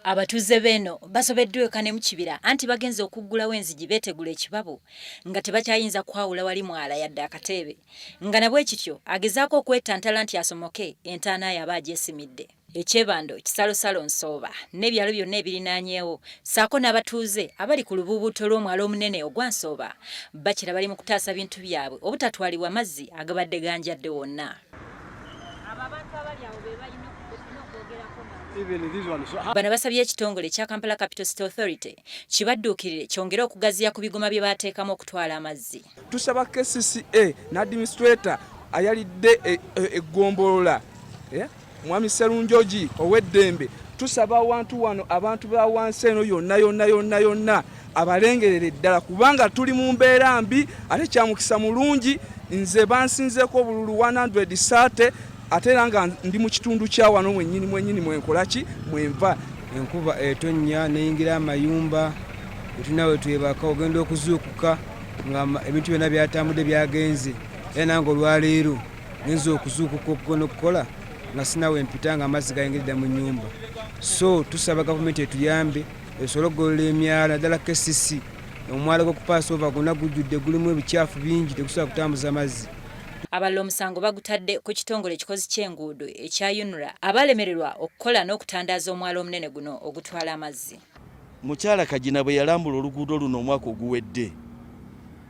Abatuuze b'eno basobeddwa eka ne mu kibira anti bagenze okuggulawo enzigi beetegula ekibabo nga tebakyayinza kwawula wali mwala yadde akateebe nga nabwe kityo agezaako okwetantala nti asomoke entaana ye aba agyesimidde. Ekyebando kisalosalo Nsooba n'ebyalo byonna ebirinaanyeewo ssaako n'abatuuze abali ku lubuubuuto lw'omwalo omunene ogwa Nsooba bakira bali mu kutaasa bintu byabwe obutatwalibwa mazzi agabadde ganjadde wonna. Bano basabye ekitongole kya Kampala Capital City Authority kibadduukirire kyongere okugaziya ku bigoma bye baateekamu okutwala amazzi. Tusaba KCCA n'administrator ayalidde eggombolola Mwami Sserunjogi ow'eddembe tusaba abantu wano abantu ba wansi eno yonna abalengerere ddala kubanga tuli mu mbeera mbi ate kyamukisa mulungi nze bansinzeeko obululu 130 ate era nga ndi mu kitundu kya wano mwennyini mwenkolaki mwenva. Enkuba etonnya neyingira amayumba etunawe twebaka ogenda okuzuukuka nga ebintu byonna byatambudde byagenze era nange olwaleero ngenza okuzuukuka okugona okukola nga sinawe empita nga amazzi gayingiridde mu nnyumba. So tusaba gavumenti etuyambe esobole okugolola emyala ddala KCC omwala gw'okupaasa ova gwonna gujjudde gulimu ebicaafu bingi tegusobola kutambuza mazzi. Abalala omusango bagutadde ku kitongole ekikozi ky'enguudo ekya UNRA abalemererwa okukola n'okutandaaza omwala omunene guno ogutwala amazzi. Mukyala Kagina bwe yalambula oluguudo luno omwaka oguwedde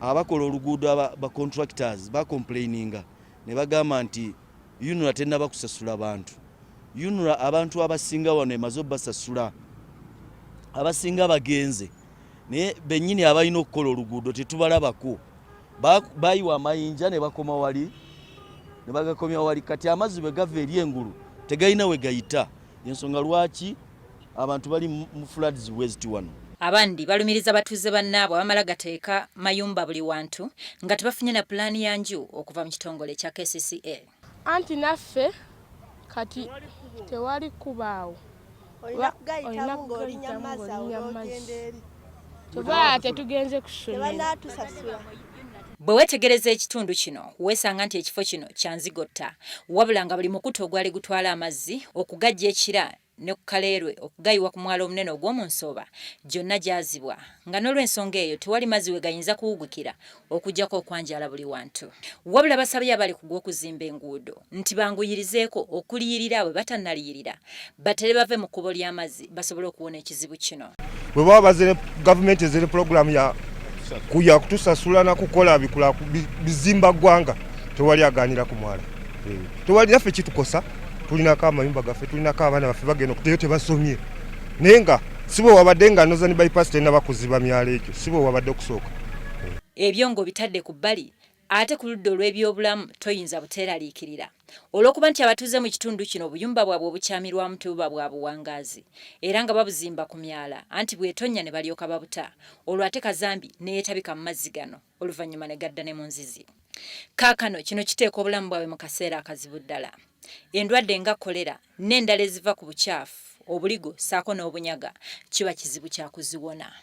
abakola oluguudo ba contractors bakomplaininga ne bagamba nti UNRA tennaba kusasula abantu. UNRA abantu abasinga wano emaze obbasasula abasinga bagenze naye bennyini abalina okukola oluguudo tetubalabako. Bayiwa amayinja ne bakoma wali ne bagakomya wali kati amazzi bwe gava eri engulu tegayina we gayita ensonga lwaki abantu bali mu floods west wano. Abandi balumiriza batuuze bannaabwe abamala gateeka mayumba buli wantu nga tebafunye na pulaani ya nju okuva mu kitongole kya KCCA. Anti naffe kati tewali kubaawo olina kugayitamu ng'olinya amazzi tubala tetugenze kusomera. Bwe weetegereza ekitundu kino weesanga nti ekifo kino kyanzigotta wabula nga buli mukutu ogwali gutwala amazzi okugajja ekira ne ku Kaleerwe okugayiwa ku mwalo omunene ogw'omu Nsooba gyonna gyazibwa nga n'olw'ensonga eyo tewali mazzi we gayinza kuwugukira okuggyako okwanjala buli wantu. Wabula basabye abali ku gw'okuzimba enguudo nti banguyirizeeko okuliyirira bwe batannaliyirira batere bave mu kkubo ly'amazzi basobole okuwona ekizibu kino. Bwe baba bazire gavumenti ezire pulogulaamu ya kutusasula na kukola bizimba ggwanga tewali aganira ku mwala. Tewali naffe kitukosa tulinako amayumba gaffe tulinako abaana baffe bagenda okuteyo tebasomye naye nga sibo wabadde nga noza ne bypass tena bakuziba myalo ekyo sibo wabadde okusooka. Ebyo ng'obitadde ku bbali ate ku ludda olw'ebyobulamu toyinza buteeraliikirira olw'okuba nti abatuuze mu kitundu kino obuyumba bwabwe obukyamirwamu tebuba bwa buwangaazi era nga babuzimba ku myala anti bw'etonnya ne balyoka babuta olwo ate kazambi neyeetabika mu mazzi gano oluvannyuma ne gadda ne mu nzizi. Kaakano kino kiteeka obulamu bwabwe mu kaseera akazibu ddala. Endwadde nga kolera n'endala eziva ku bukyafu obuligo ssaako n'obunyaga kiba kizibu kya kuziwona.